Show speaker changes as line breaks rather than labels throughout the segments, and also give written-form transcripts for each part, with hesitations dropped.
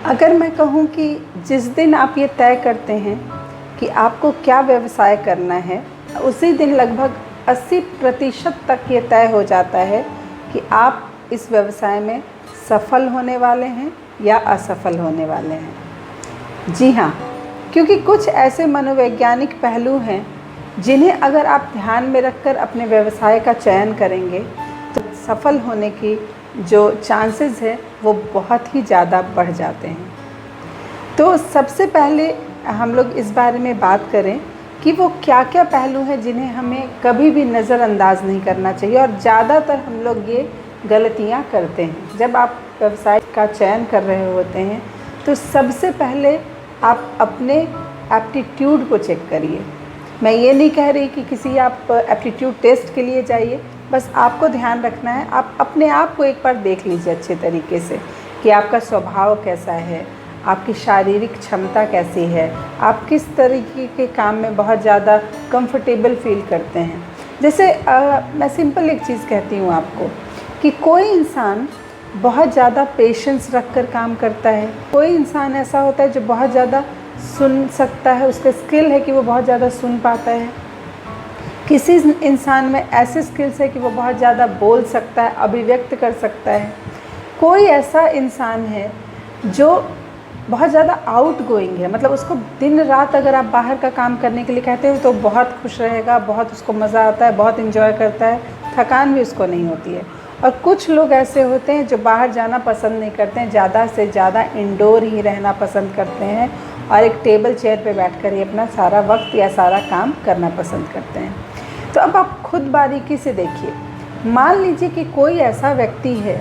अगर मैं कहूँ कि जिस दिन आप ये तय करते हैं कि आपको क्या व्यवसाय करना है, उसी दिन लगभग 80% तक ये तय हो जाता है कि आप इस व्यवसाय में सफल होने वाले हैं या असफल होने वाले हैं। जी हाँ, क्योंकि कुछ ऐसे मनोवैज्ञानिक पहलू हैं जिन्हें अगर आप ध्यान में रखकर अपने व्यवसाय का चयन करेंगे तो सफल होने की जो चांसेस है वो बहुत ही ज़्यादा बढ़ जाते हैं। तो सबसे पहले हम लोग इस बारे में बात करें कि वो क्या क्या पहलू हैं जिन्हें हमें कभी भी नज़रअंदाज नहीं करना चाहिए, और ज़्यादातर हम लोग ये गलतियाँ करते हैं। जब आप व्यवसाय का चयन कर रहे होते हैं तो सबसे पहले आप अपने एप्टीट्यूड को चेक करिए। मैं ये नहीं कह रही कि किसी आप एप्टीट्यूड टेस्ट के लिए जाइए, बस आपको ध्यान रखना है, आप अपने आप को एक बार देख लीजिए अच्छे तरीके से कि आपका स्वभाव कैसा है, आपकी शारीरिक क्षमता कैसी है, आप किस तरीके के काम में बहुत ज़्यादा कंफर्टेबल फील करते हैं। जैसे मैं सिंपल एक चीज़ कहती हूँ आपको कि कोई इंसान बहुत ज़्यादा पेशेंस रख कर काम करता है, कोई इंसान ऐसा होता है जो बहुत ज़्यादा सुन सकता है, उसका स्किल है कि वो बहुत ज़्यादा सुन पाता है। किसी इंसान में ऐसे स्किल्स है कि वो बहुत ज़्यादा बोल सकता है, अभिव्यक्त कर सकता है। कोई ऐसा इंसान है जो बहुत ज़्यादा आउट गोइंग है, मतलब उसको दिन रात अगर आप बाहर का काम करने के लिए कहते हो तो बहुत खुश रहेगा, बहुत उसको मज़ा आता है, बहुत इन्जॉय करता है, थकान भी उसको नहीं होती है। और कुछ लोग ऐसे होते हैं जो बाहर जाना पसंद नहीं करते हैं, ज़्यादा से ज़्यादा इंडोर ही रहना पसंद करते हैं और एक टेबल चेयर पे बैठकर ही अपना सारा वक्त या सारा काम करना पसंद करते हैं। तो अब आप खुद बारीकी से देखिए, मान लीजिए कि कोई ऐसा व्यक्ति है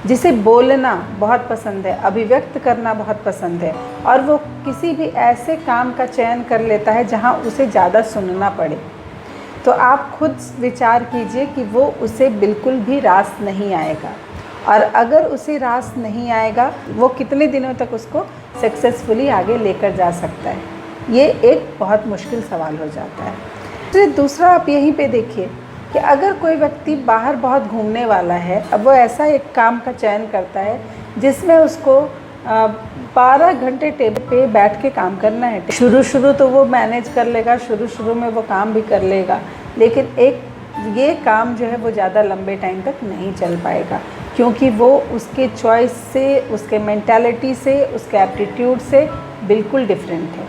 जिसे बोलना बहुत पसंद है, अभिव्यक्त करना बहुत पसंद है, और वो किसी भी ऐसे काम का चयन कर लेता है जहाँ उसे ज़्यादा सुनना पड़े, तो आप खुद विचार कीजिए कि वो उसे बिल्कुल भी रास नहीं आएगा। और अगर उसे रास नहीं आएगा, वो कितने दिनों तक उसको सक्सेसफुली आगे लेकर जा सकता है, ये एक बहुत मुश्किल सवाल हो जाता है। फिर दूसरा आप यहीं पे देखिए कि अगर कोई व्यक्ति बाहर बहुत घूमने वाला है, अब वो ऐसा एक काम का चयन करता है जिसमें उसको 12 घंटे टेबल पे बैठ के काम करना है। शुरू तो वो मैनेज कर लेगा, शुरू में वो काम भी कर लेगा, लेकिन ये काम जो है वो ज़्यादा लंबे टाइम तक नहीं चल पाएगा, क्योंकि वो उसके चॉइस से, उसके मेंटालिटी से, उसके एप्टीट्यूड से बिल्कुल डिफरेंट है।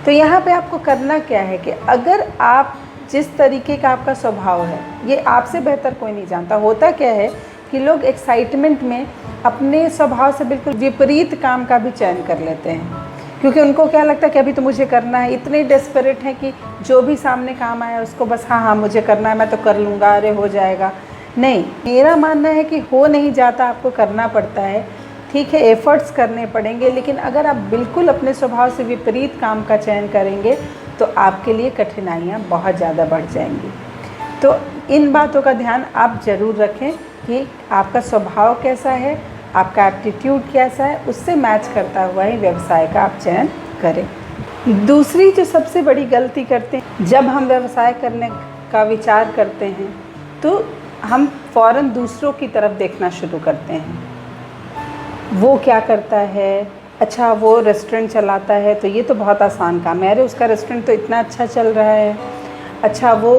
तो यहाँ पे आपको करना क्या है कि अगर आप जिस तरीके का आपका स्वभाव है, ये आपसे बेहतर कोई नहीं जानता। होता क्या है कि लोग एक्साइटमेंट में अपने स्वभाव से बिल्कुल विपरीत काम का भी चयन कर लेते हैं, क्योंकि उनको क्या लगता है कि अभी तो मुझे करना है। इतने डेस्परेट हैं कि जो भी सामने काम आया उसको बस हाँ मुझे करना है, मैं तो कर लूँगा, अरे हो जाएगा। नहीं, मेरा मानना है कि हो नहीं जाता, आपको करना पड़ता है। ठीक है, एफ़र्ट्स करने पड़ेंगे, लेकिन अगर आप बिल्कुल अपने स्वभाव से विपरीत काम का चयन करेंगे तो आपके लिए कठिनाइयाँ बहुत ज़्यादा बढ़ जाएंगी। तो इन बातों का ध्यान आप ज़रूर रखें कि आपका स्वभाव कैसा है, आपका एप्टीट्यूड कैसा है, उससे मैच करता हुआ ही व्यवसाय का आप चयन करें। दूसरी जो सबसे बड़ी गलती करते हैं, जब हम व्यवसाय करने का विचार करते हैं तो हम फ़ौरन दूसरों की तरफ देखना शुरू करते हैं। वो क्या करता है, अच्छा वो रेस्टोरेंट चलाता है तो ये तो बहुत आसान काम है, अरे उसका रेस्टोरेंट तो इतना अच्छा चल रहा है। अच्छा वो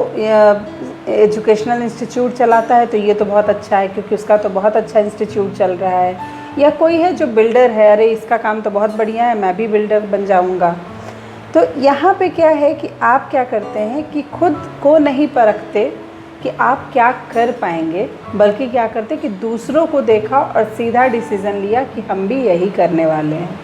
एजुकेशनल इंस्टीट्यूट चलाता है तो ये तो बहुत अच्छा है, क्योंकि उसका तो बहुत अच्छा इंस्टीट्यूट चल रहा है। या कोई है जो बिल्डर है, अरे इसका काम तो बहुत बढ़िया है, मैं भी बिल्डर बन जाऊंगा। तो यहाँ पे क्या है कि आप क्या करते हैं कि खुद को नहीं परखते कि आप क्या कर पाएंगे, बल्कि क्या करते कि दूसरों को देखा और सीधा डिसीज़न लिया कि हम भी यही करने वाले हैं।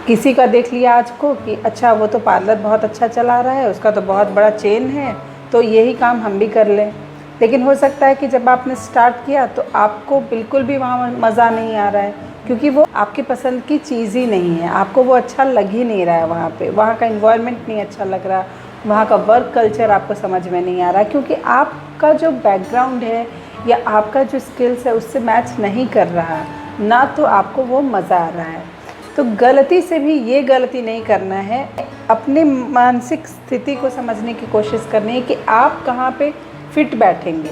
किसी का देख लिया आज को कि अच्छा वो तो पार्लर बहुत अच्छा चला रहा है, उसका तो बहुत बड़ा चेन है, तो यही काम हम भी कर लें। लेकिन हो सकता है कि जब आपने स्टार्ट किया तो आपको बिल्कुल भी वहाँ मज़ा नहीं आ रहा है, क्योंकि वो आपकी पसंद की चीज़ ही नहीं है, आपको वो अच्छा लग ही नहीं रहा है वहाँ पे, वहाँ का इन्वायरमेंट नहीं अच्छा लग रहा, वहाँ का वर्क कल्चर आपको समझ में नहीं आ रहा, क्योंकि आपका जो बैकग्राउंड है या आपका जो स्किल्स है उससे मैच नहीं कर रहा, ना तो आपको वो मज़ा आ रहा है। तो गलती से भी ये गलती नहीं करना है, अपने मानसिक स्थिति को समझने की कोशिश करनी है कि आप कहाँ पे फिट बैठेंगे।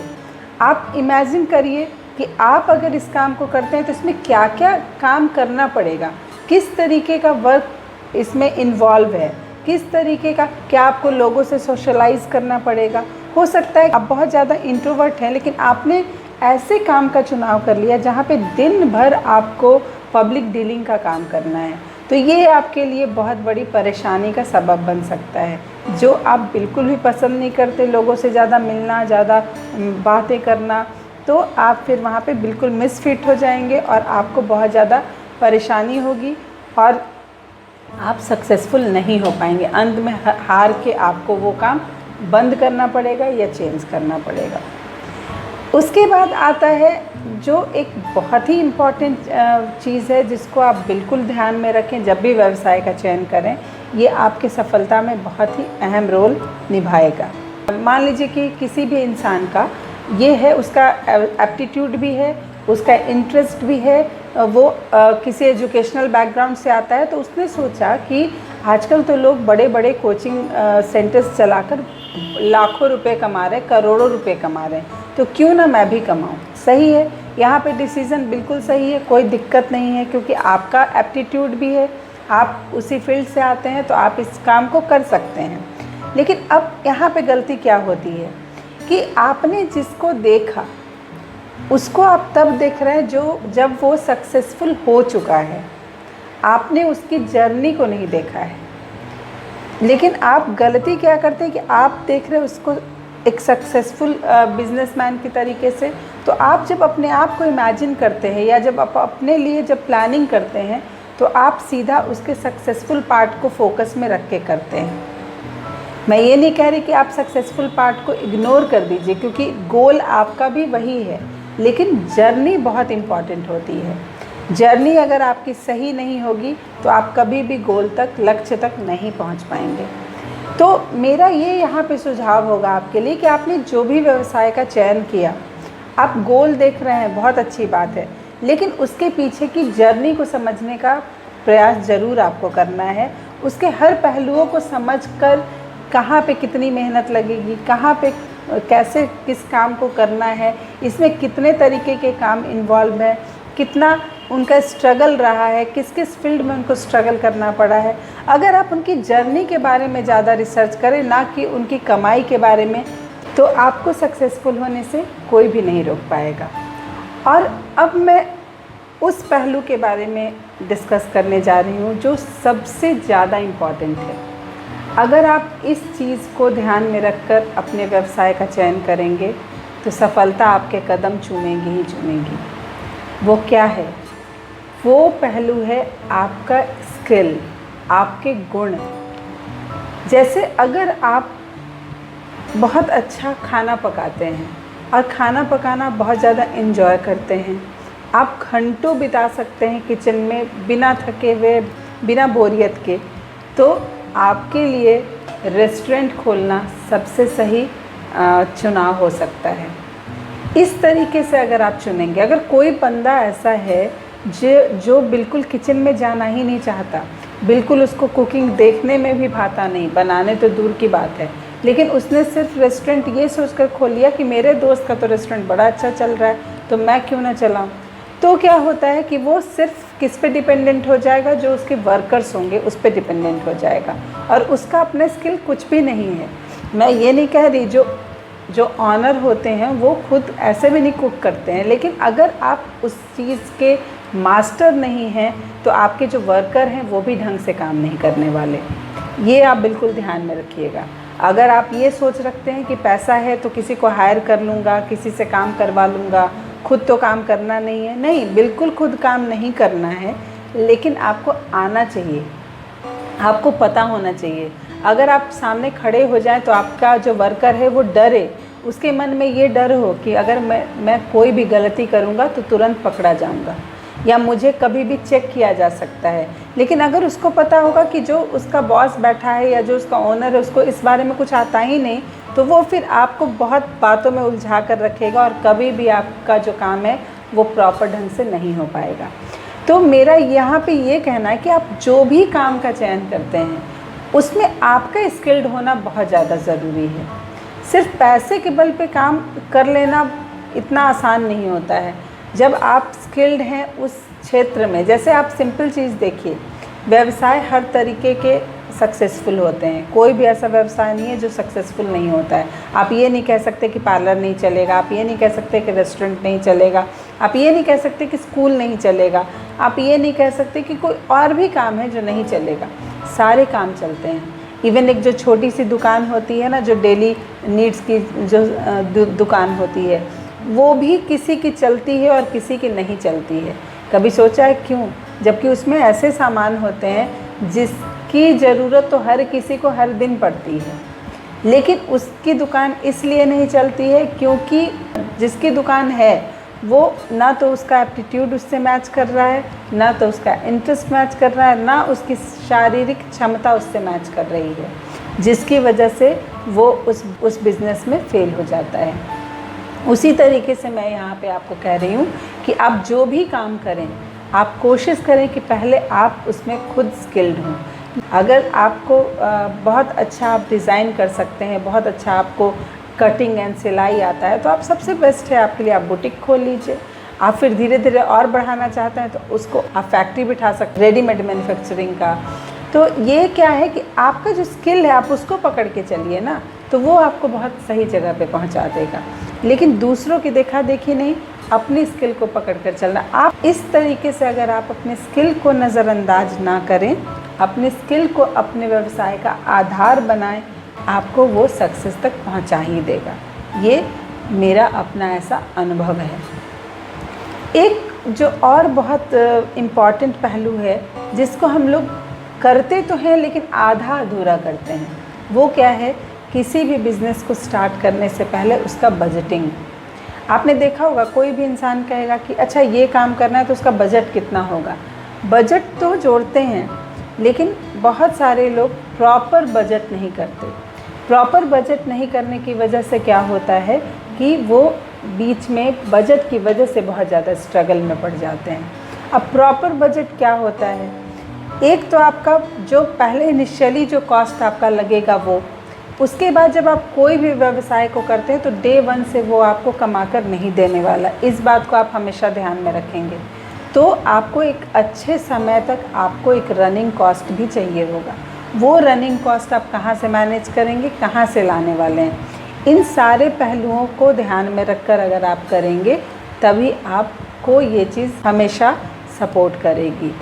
आप इमेजिन करिए कि आप अगर इस काम को करते हैं तो इसमें क्या क्या काम करना पड़ेगा। किस तरीके का वर्क इसमें इन्वॉल्व है, किस तरीके का, क्या आपको लोगों से सोशलाइज करना पड़ेगा। हो सकता है आप बहुत ज़्यादा इंट्रोवर्ट हैं, लेकिन आपने ऐसे काम का चुनाव कर लिया जहाँ पे दिन भर आपको पब्लिक डीलिंग का काम करना है, तो ये आपके लिए बहुत बड़ी परेशानी का सबब बन सकता है। जो आप बिल्कुल भी पसंद नहीं करते, लोगों से ज़्यादा मिलना, ज़्यादा बातें करना, तो आप फिर वहाँ पे बिल्कुल मिसफिट हो जाएंगे और आपको बहुत ज़्यादा परेशानी होगी और आप सक्सेसफुल नहीं हो पाएंगे। अंत में हार के आपको वो काम बंद करना पड़ेगा या चेंज करना पड़ेगा। उसके बाद आता है जो एक बहुत ही इम्पॉर्टेंट चीज़ है, जिसको आप बिल्कुल ध्यान में रखें जब भी व्यवसाय का चयन करें, ये आपकी सफलता में बहुत ही अहम रोल निभाएगा। मान लीजिए कि किसी भी इंसान का ये है, उसका एप्टीट्यूड भी है, उसका इंटरेस्ट भी है, वो किसी एजुकेशनल बैकग्राउंड से आता है, तो उसने सोचा कि आजकल तो लोग बड़े बड़े कोचिंग सेंटर्स चलाकर लाखों रुपए कमा रहे हैं, करोड़ों रुपए कमा रहे हैं, तो क्यों ना मैं भी कमाऊं। सही है, यहाँ पे डिसीज़न बिल्कुल सही है, कोई दिक्कत नहीं है, क्योंकि आपका एप्टीट्यूड भी है, आप उसी फील्ड से आते हैं, तो आप इस काम को कर सकते हैं। लेकिन अब यहाँ पे गलती क्या होती है कि आपने जिसको देखा उसको आप तब देख रहे हैं जब वो सक्सेसफुल हो चुका है, आपने उसकी जर्नी को नहीं देखा है। लेकिन आप गलती क्या करते हैं कि आप देख रहे हैं उसको एक सक्सेसफुल बिजनेसमैन की तरीके से, तो आप जब अपने आप को इमेजिन करते हैं या जब आप अपने लिए जब प्लानिंग करते हैं, तो आप सीधा उसके सक्सेसफुल पार्ट को फोकस में रख के करते हैं। मैं ये नहीं कह रही कि आप सक्सेसफुल पार्ट को इग्नोर कर दीजिए, क्योंकि गोल आपका भी वही है, लेकिन जर्नी बहुत इम्पॉर्टेंट होती है। जर्नी अगर आपकी सही नहीं होगी तो आप कभी भी गोल तक, लक्ष्य तक नहीं पहुंच पाएंगे। तो मेरा ये यहाँ पे सुझाव होगा आपके लिए कि आपने जो भी व्यवसाय का चयन किया, आप गोल देख रहे हैं, बहुत अच्छी बात है, लेकिन उसके पीछे की जर्नी को समझने का प्रयास ज़रूर आपको करना है। उसके हर पहलुओं को समझकर कहाँ पे कितनी मेहनत लगेगी, कहाँ पे कैसे किस काम को करना है, इसमें कितने तरीके के काम इन्वॉल्व हैं, कितना उनका स्ट्रगल रहा है, किस किस फील्ड में उनको स्ट्रगल करना पड़ा है। अगर आप उनकी जर्नी के बारे में ज़्यादा रिसर्च करें, ना कि उनकी कमाई के बारे में, तो आपको सक्सेसफुल होने से कोई भी नहीं रोक पाएगा। और अब मैं उस पहलू के बारे में डिस्कस करने जा रही हूँ जो सबसे ज़्यादा इम्पॉर्टेंट है। अगर आप इस चीज़ को ध्यान में रखकर अपने व्यवसाय का चयन करेंगे तो सफलता आपके कदम चूमेगी ही चूमेगी। वो क्या है? वो पहलू है आपका स्किल, आपके गुण। जैसे अगर आप बहुत अच्छा खाना पकाते हैं और खाना पकाना बहुत ज़्यादा एंजॉय करते हैं, आप घंटों बिता सकते हैं किचन में बिना थके हुए, बिना बोरियत के, तो आपके लिए रेस्टोरेंट खोलना सबसे सही चुनाव हो सकता है। इस तरीके से अगर आप चुनेंगे, अगर कोई बंदा ऐसा है जो बिल्कुल किचन में जाना ही नहीं चाहता, बिल्कुल उसको कुकिंग देखने में भी भाता नहीं, बनाने तो दूर की बात है, लेकिन उसने सिर्फ रेस्टोरेंट ये सोचकर खोल लिया कि मेरे दोस्त का तो रेस्टोरेंट बड़ा अच्छा चल रहा है, तो मैं क्यों ना चलाऊं, तो क्या होता है कि वो सिर्फ किस पे डिपेंडेंट हो जाएगा? जो उसके वर्कर्स होंगे उस पे डिपेंडेंट हो जाएगा, और उसका अपना स्किल कुछ भी नहीं है। मैं ये नहीं कह रही जो ऑनर होते हैं वो खुद ऐसे भी नहीं कुक करते हैं, लेकिन अगर आप उस चीज़ के मास्टर नहीं हैं तो आपके जो वर्कर हैं वो भी ढंग से काम नहीं करने वाले। ये आप बिल्कुल ध्यान में रखिएगा। अगर आप ये सोच रखते हैं कि पैसा है तो किसी को हायर कर लूँगा, किसी से काम करवा लूँगा, खुद तो काम करना नहीं है, नहीं, बिल्कुल खुद काम नहीं करना है, लेकिन आपको आना चाहिए, आपको पता होना चाहिए। अगर आप सामने खड़े हो जाएं तो आपका जो वर्कर है वो डरे, उसके मन में ये डर हो कि अगर मैं कोई भी गलती करूँगा तो तुरंत पकड़ा जाऊँगा, या मुझे कभी भी चेक किया जा सकता है। लेकिन अगर उसको पता होगा कि जो उसका बॉस बैठा है या जो उसका ओनर है उसको इस बारे में कुछ आता ही नहीं, तो वो फिर आपको बहुत बातों में उलझा कर रखेगा और कभी भी आपका जो काम है वो प्रॉपर ढंग से नहीं हो पाएगा। तो मेरा यहाँ पे ये कहना है कि आप जो भी काम का चयन करते हैं उसमें आपका स्किल्ड होना बहुत ज़्यादा ज़रूरी है। सिर्फ पैसे के बल पे काम कर लेना इतना आसान नहीं होता है। जब आप स्किल्ड हैं उस क्षेत्र में, जैसे आप सिंपल चीज़ देखिए, व्यवसाय हर तरीके के सक्सेसफुल होते हैं, कोई भी ऐसा व्यवसाय नहीं है जो सक्सेसफुल नहीं होता है। आप ये नहीं कह सकते कि पार्लर नहीं चलेगा, आप ये नहीं कह सकते कि रेस्टोरेंट नहीं चलेगा, आप ये नहीं कह सकते कि स्कूल नहीं चलेगा, आप ये नहीं कह सकते कि कोई और भी काम है जो नहीं चलेगा। सारे काम चलते हैं। इवन एक जो छोटी सी दुकान होती है ना, जो डेली नीड्स की जो दुकान होती है, वो भी किसी की चलती है और किसी की नहीं चलती है। कभी सोचा है क्यों? जबकि उसमें ऐसे सामान होते हैं जिसकी ज़रूरत तो हर किसी को हर दिन पड़ती है, लेकिन उसकी दुकान इसलिए नहीं चलती है क्योंकि जिसकी दुकान है वो ना तो उसका एप्टीट्यूड उससे मैच कर रहा है, ना तो उसका इंटरेस्ट मैच कर रहा है, ना उसकी शारीरिक क्षमता उससे मैच कर रही है, जिसकी वजह से वो उस बिज़नेस में फेल हो जाता है। उसी तरीके से मैं यहाँ पे आपको कह रही हूँ कि आप जो भी काम करें, आप कोशिश करें कि पहले आप उसमें खुद स्किल्ड हों। अगर आपको बहुत अच्छा आप डिज़ाइन कर सकते हैं, बहुत अच्छा आपको कटिंग एंड सिलाई आता है, तो आप सबसे बेस्ट है आपके लिए, आप बुटीक खोल लीजिए। आप फिर धीरे धीरे और बढ़ाना चाहते हैं तो उसको आप फैक्ट्री बिठा सकते हैं, रेडीमेड मैन्युफैक्चरिंग का। तो ये क्या है कि आपका जो स्किल है आप उसको पकड़ के चलिए ना, तो वो आपको बहुत सही जगह पे पहुंचा देगा। लेकिन दूसरों की देखा देखी नहीं, अपनी स्किल को पकड़ कर चलना। आप इस तरीके से अगर आप अपने स्किल को नज़रअंदाज ना करें, अपने स्किल को अपने व्यवसाय का आधार बनाएं, आपको वो सक्सेस तक पहुंचा ही देगा। ये मेरा अपना ऐसा अनुभव है। एक जो और बहुत इम्पॉर्टेंट पहलू है जिसको हम लोग करते तो हैं लेकिन आधा अधूरा करते हैं, वो क्या है? किसी भी बिज़नेस को स्टार्ट करने से पहले उसका बजटिंग। आपने देखा होगा कोई भी इंसान कहेगा कि अच्छा ये काम करना है तो उसका बजट कितना होगा। बजट तो जोड़ते हैं लेकिन बहुत सारे लोग प्रॉपर बजट नहीं करते। प्रॉपर बजट नहीं करने की वजह से क्या होता है कि वो बीच में बजट की वजह से बहुत ज़्यादा स्ट्रगल में पड़ जाते हैं। अब प्रॉपर बजट क्या होता है? एक तो आपका जो पहले इनिशियली जो कॉस्ट आपका लगेगा वो, उसके बाद जब आप कोई भी व्यवसाय को करते हैं तो डे 1 से वो आपको कमाकर नहीं देने वाला। इस बात को आप हमेशा ध्यान में रखेंगे। तो आपको एक अच्छे समय तक आपको एक रनिंग कॉस्ट भी चाहिए होगा। वो रनिंग कॉस्ट आप कहाँ से मैनेज करेंगे, कहाँ से लाने वाले हैं? इन सारे पहलुओं को ध्यान में रखकर अगर आप करेंगे तभी आपको ये चीज़ हमेशा सपोर्ट करेगी।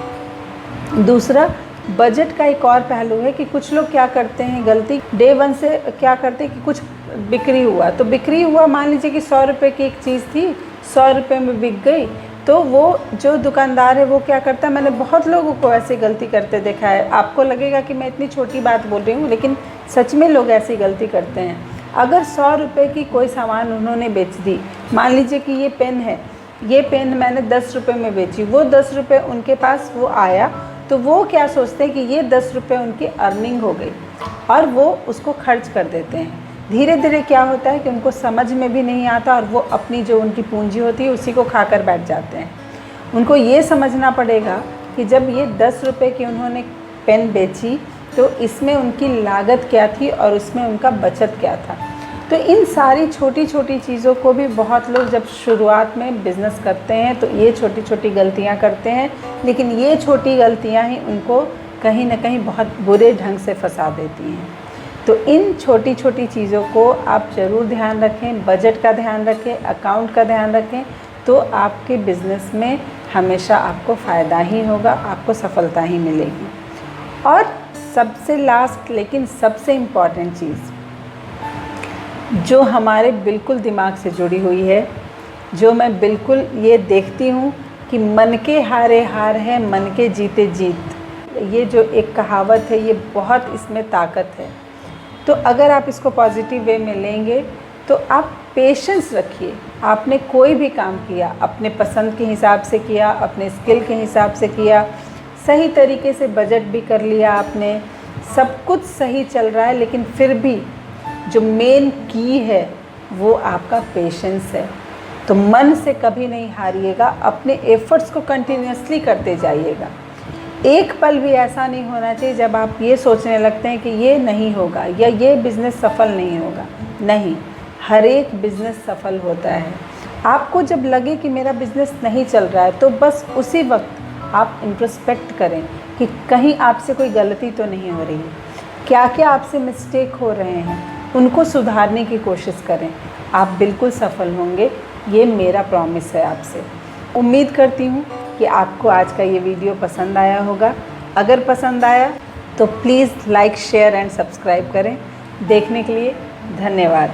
दूसरा, बजट का एक और पहलू है कि कुछ लोग क्या करते हैं गलती, डे 1 से क्या करते हैं कि कुछ बिक्री हुआ तो बिक्री हुआ, मान लीजिए कि 100 रुपये की एक चीज़ थी, 100 रुपये में बिक गई, तो वो जो दुकानदार है वो क्या करता है, मैंने बहुत लोगों को ऐसी गलती करते देखा है। आपको लगेगा कि मैं इतनी छोटी बात बोल रही हूँ, लेकिन सच में लोग ऐसी गलती करते हैं। अगर 100 रुपये की कोई सामान उन्होंने बेच दी, मान लीजिए कि ये पेन है, ये पेन मैंने 10 रुपये में बेची, वो 10 रुपये उनके पास वो आया, तो वो क्या सोचते हैं कि ये 10 रुपये उनकी अर्निंग हो गई और वो उसको खर्च कर देते हैं। धीरे धीरे क्या होता है कि उनको समझ में भी नहीं आता और वो अपनी जो उनकी पूंजी होती है उसी को खाकर बैठ जाते हैं। उनको ये समझना पड़ेगा कि जब ये 10 रुपये की उन्होंने पेन बेची तो इसमें उनकी लागत क्या थी और उसमें उनका बचत क्या था। तो इन सारी छोटी छोटी चीज़ों को भी बहुत लोग जब शुरुआत में बिज़नेस करते हैं तो ये छोटी छोटी गलतियां करते हैं, लेकिन ये छोटी गलतियां ही उनको कहीं ना कहीं बहुत बुरे ढंग से फंसा देती हैं। तो इन छोटी छोटी चीज़ों को आप ज़रूर ध्यान रखें, बजट का ध्यान रखें, अकाउंट का ध्यान रखें, तो आपके बिज़नेस में हमेशा आपको फ़ायदा ही होगा, आपको सफलता ही मिलेगी। और सबसे लास्ट लेकिन सबसे इम्पॉर्टेंट चीज़ जो हमारे बिल्कुल दिमाग से जुड़ी हुई है, जो मैं बिल्कुल ये देखती हूँ कि मन के हारे हार है, मन के जीते जीत। ये जो एक कहावत है ये बहुत इसमें ताकत है। तो अगर आप इसको पॉजिटिव वे में लेंगे तो आप पेशेंस रखिए। आपने कोई भी काम किया, अपने पसंद के हिसाब से किया, अपने स्किल के हिसाब से किया, सही तरीके से बजट भी कर लिया आपने, सब कुछ सही चल रहा है, लेकिन फिर भी जो मेन की है वो आपका पेशेंस है। तो मन से कभी नहीं हारिएगा, अपने एफर्ट्स को कंटिन्यूसली करते जाइएगा। एक पल भी ऐसा नहीं होना चाहिए जब आप ये सोचने लगते हैं कि ये नहीं होगा या ये बिज़नेस सफल नहीं होगा। नहीं, हर एक बिज़नेस सफल होता है आपको जब लगे कि मेरा बिज़नेस नहीं चल रहा है तो बस उसी वक्त आप इंट्रोस्पेक्ट करें कि कहीं आपसे कोई गलती तो नहीं हो रही है, क्या क्या आपसे मिस्टेक हो रहे हैं, उनको सुधारने की कोशिश करें। आप बिल्कुल सफल होंगे, ये मेरा प्रॉमिस है आपसे। उम्मीद करती हूँ कि आपको आज का ये वीडियो पसंद आया होगा। अगर पसंद आया तो please like, share and subscribe करें। देखने के लिए धन्यवाद।